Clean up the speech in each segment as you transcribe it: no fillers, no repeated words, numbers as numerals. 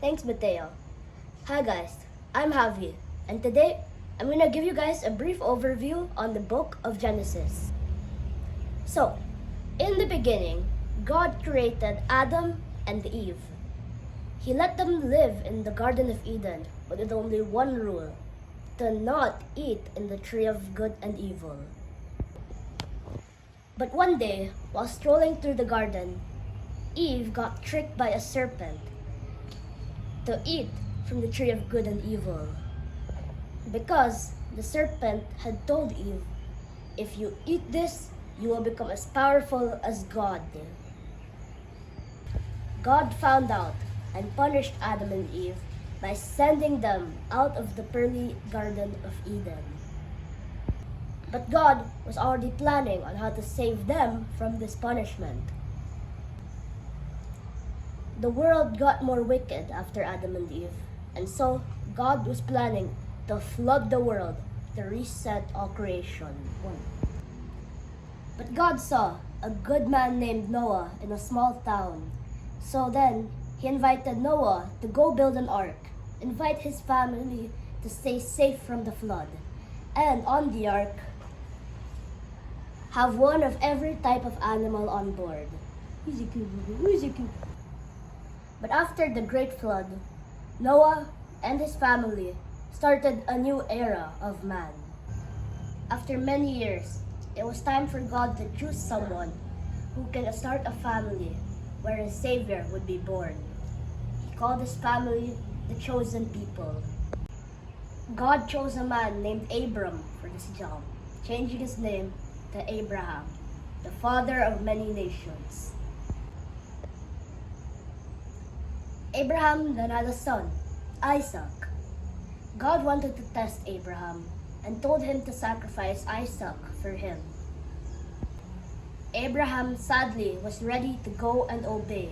Thanks, Mateo. Hi guys, I'm Javi, and today I'm gonna give you guys a brief overview on the book of Genesis. So, in the beginning, God created Adam and Eve. He let them live in the Garden of Eden, but with only one rule: to not eat in the tree of good and evil. But one day, while strolling through the garden, Eve got tricked by a serpent to eat from the tree of good and evil. Because the serpent had told Eve, if you eat this, you will become as powerful as God. God found out and punished Adam and Eve by sending them out of the pearly Garden of Eden. But God was already planning on how to save them from this punishment. The world got more wicked after Adam and Eve, and so God was planning to flood the world to reset all creation. But God saw a good man named Noah in a small town. So then he invited Noah to go build an ark, invite his family to stay safe from the flood, and on the ark, have one of every type of animal on board. But after the great flood, Noah and his family started a new era of man. After many years, it was time for God to choose someone who can start a family where a savior would be born. He called his family the chosen people. God chose a man named Abram for this job, changing his name to Abraham, the father of many nations. Abraham then had a son, Isaac. God wanted to test Abraham and told him to sacrifice Isaac for him. Abraham sadly was ready to go and obey,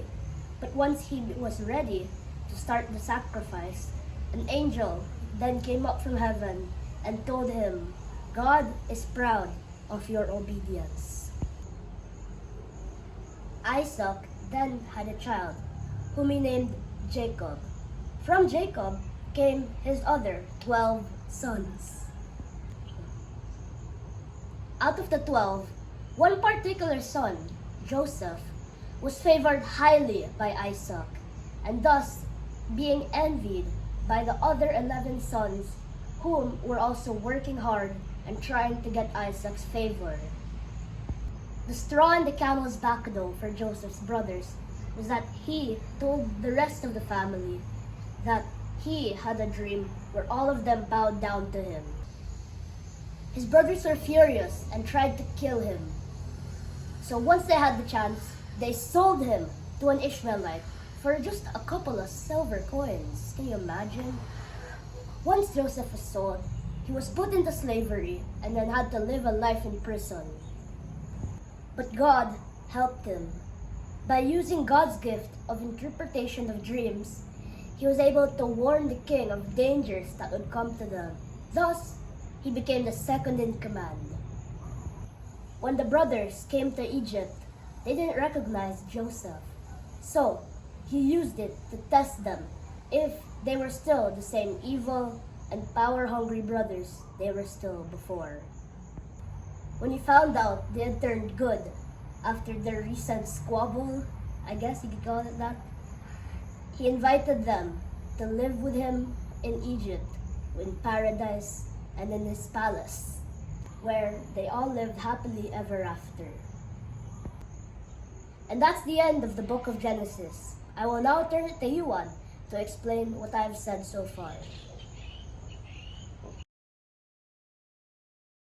but once he was ready to start the sacrifice, an angel then came up from heaven and told him, God is proud of your obedience. Isaac then had a child whom he named Jacob. From Jacob came his other 12 sons. Out of the 12, one particular son, Joseph, was favored highly by Isaac, and thus being envied by the other 11 sons, whom were also working hard and trying to get Isaac's favor. The straw in the camel's back, though, for Joseph's brothers was that he told the rest of the family that he had a dream where all of them bowed down to him. His brothers were furious and tried to kill him. So once they had the chance, they sold him to an Ishmaelite for just a couple of silver coins. Can you imagine? Once Joseph was sold, he was put into slavery and then had to live a life in prison. But God helped him. By using God's gift of interpretation of dreams, he was able to warn the king of dangers that would come to them. Thus, he became the second in command. When the brothers came to Egypt, they didn't recognize Joseph. So, he used it to test them if they were still the same evil and power-hungry brothers they were still before. When he found out they had turned good after their recent squabble, I guess you could call it that, he invited them to live with him in Egypt, in paradise, and in his palace, where they all lived happily ever after. And that's the end of the book of Genesis. I will now turn it to Yuan to explain what I've said so far.